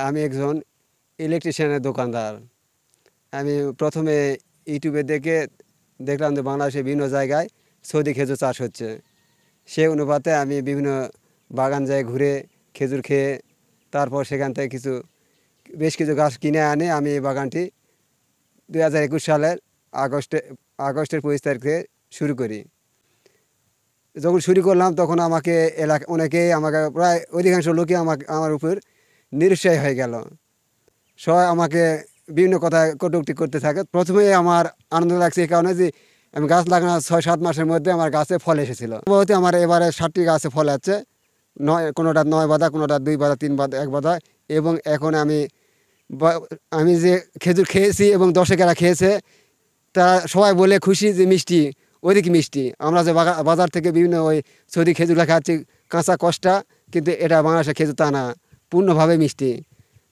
আমি একজন ইলেকট্রিশিয়ানের দোকানদার। আমি প্রথমে ইউটিউবে দেখলাম যে বাংলাদেশের বিভিন্ন জায়গায় সৌদি খেজুর চাষ হচ্ছে। সেই অনুপাতে আমি বিভিন্ন বাগান যায় ঘুরে খেজুর খেয়ে তারপর সেখান থেকে বেশ কিছু গাছ কিনে আনে আমি এই বাগানটি 2021 সালের আগস্টের 25 তারিখে শুরু করি। যখন শুরু করলাম তখন আমাকে অনেকেই আমাকে প্রায় অধিকাংশ লোকই আমার উপর নিরুৎসাহী হয়ে গেল। সবাই আমাকে বিভিন্ন কথা কটূক্তি করতে থাকে। প্রথমেই আমার আনন্দ লাগছে এই কারণে যে আমি গাছ লাগানোর 6-7 মাসের মধ্যে আমার গাছে ফল এসেছিল। সম্ভবত আমার এবারে 60টি গাছে ফল আছে, কোনোটা 9 বাঁধা, কোনোটা 2 বাঁধা, 3 বাঁধা, 1 বাঁধা। এবং এখন আমি যে খেজুর খেয়েছি এবং দর্শকেরা খেয়েছে তারা সবাই বলে খুশি যে মিষ্টি, অধিক মিষ্টি। আমরা যে বাজার থেকে বিভিন্ন ওই সৌদি খেজুরগুলো খাচ্ছি কাঁচা কষ্টা, কিন্তু এটা বাংলাদেশের খেজুর তা না, পূর্ণভাবে মিষ্টি।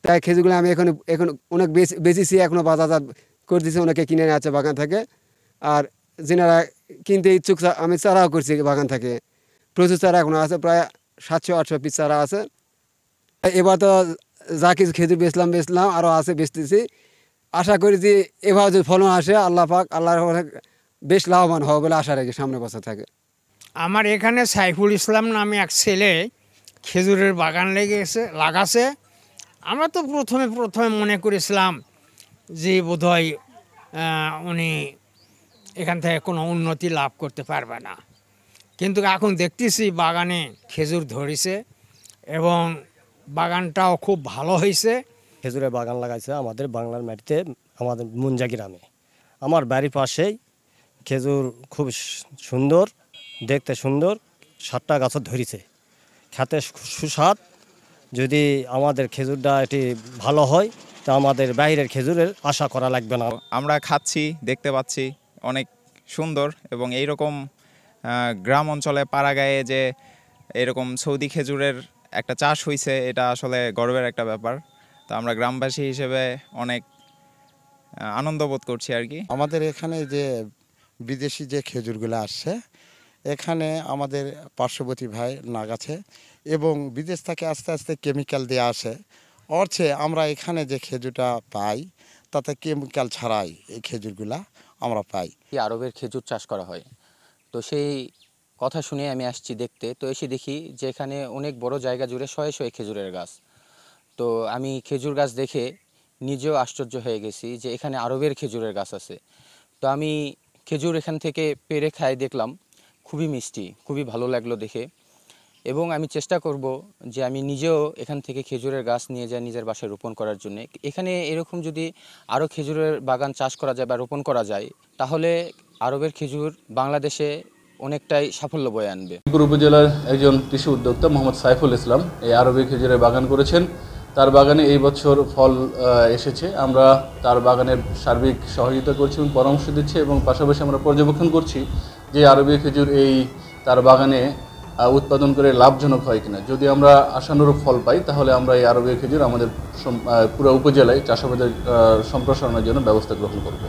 তাই খেজুরগুলো আমি এখন অনেক বেশি এখনও বাজারজাত করতেছি, অনেকে কিনে নিয়ে আছে বাগান থেকে। আর যেনারা কিনতে ইচ্ছুক আমি চারাও করছি বাগান থেকে, প্রচুর চারা এখনও আছে, প্রায় 700-800 পিস চারা আছে। এবার তো যা কিছু খেজুর বেচলাম আরও আছে, বেচতেছি। আশা করি যে এভাবে যদি ফলন আসে আল্লাহ পাক আল্লাহর বেশ লাভবান হবে বলে আশা রাখি সামনে বছর থাকে। আমার এখানে সাইফুল ইসলাম নামে এক ছেলে খেজুরের বাগান লাগাছে। আমরা তো প্রথমে মনে করেছিলাম যে বোধহয় উনি এখান থেকে কোনো উন্নতি লাভ করতে পারবে না, কিন্তু এখন দেখতেছি বাগানে খেজুর ধরেছে এবং বাগানটাও খুব ভালো হয়েছে। খেজুরের বাগান লাগাইছে আমাদের বাংলার মাটিতে, আমাদের মুঞ্জা গ্রামে। আমার বাড়ির পাশেই খেজুর খুব সুন্দর, দেখতে সুন্দর, 7টা গাছও ধরেছে, খেতে সুস্বাদ। যদি আমাদের খেজুরটা এটি ভালো হয় তা আমাদের বাইরের খেজুরের আশা করা লাগবে না। আমরা খাচ্ছি, দেখতে পাচ্ছি অনেক সুন্দর। এবং এইরকম গ্রাম অঞ্চলে পাড়াগাঁয়ে যে এরকম সৌদি খেজুরের একটা চাষ হয়েছে, এটা আসলে গর্বের একটা ব্যাপার। তো আমরা গ্রামবাসী হিসেবে অনেক আনন্দ বোধ করছি আর কি। আমাদের এখানে যে বিদেশি যে খেজুরগুলো আসছে, এখানে আমাদের পার্শ্ববর্তী ভাই নাগাছে এবং বিদেশ থেকে আস্তে আস্তে কেমিক্যাল দিয়ে আসে। অর্থে আমরা এখানে যে খেজুরটা পাই তাতে কেমিক্যাল ছাড়াই এই খেজুরগুলা আমরা পাই। আরবের খেজুর চাষ করা হয়, তো সেই কথা শুনে আমি আসছি দেখতে। তো এসে দেখি যে এখানে অনেক বড় জায়গা জুড়ে শয়ে শয়ে খেজুরের গাছ। তো আমি খেজুর গাছ দেখে নিজেও আশ্চর্য হয়ে গেছি যে এখানে আরবের খেজুরের গাছ আছে। তো আমি খেজুর এখান থেকে পেড়ে খাই, দেখলাম খুবই মিষ্টি, খুবই ভালো লাগলো দেখে। এবং আমি চেষ্টা করব যে আমি নিজেও এখান থেকে খেজুরের গাছ নিয়ে যাই নিজের বাসায় রোপণ করার জন্য। এখানে এরকম যদি আরও খেজুরের বাগান চাষ করা যায় বা রোপণ করা যায়, তাহলে আরবের খেজুর বাংলাদেশে অনেকটাই সাফল্য বয়ে আনবে। উপজেলার একজন কৃষি উদ্যোক্তা মোহাম্মদ সাইফুল ইসলাম এই আরবি খেজুরের বাগান করেছেন। তার বাগানে এই বছর ফল এসেছে। আমরা তার বাগানের সার্বিক সহযোগিতা করছি এবং পরামর্শ দিচ্ছি, এবং পাশাপাশি আমরা পর্যবেক্ষণ করছি যে আরবি খেজুর তার বাগানে উৎপাদন করে লাভজনক হয় কিনা। যদি আমরা আশানুরূপ ফল পাই তাহলে আমরা এই আরবি খেজুর আমাদের পুরো উপজেলায় চাষাবাদের সম্প্রসারণের জন্য ব্যবস্থা গ্রহণ করব।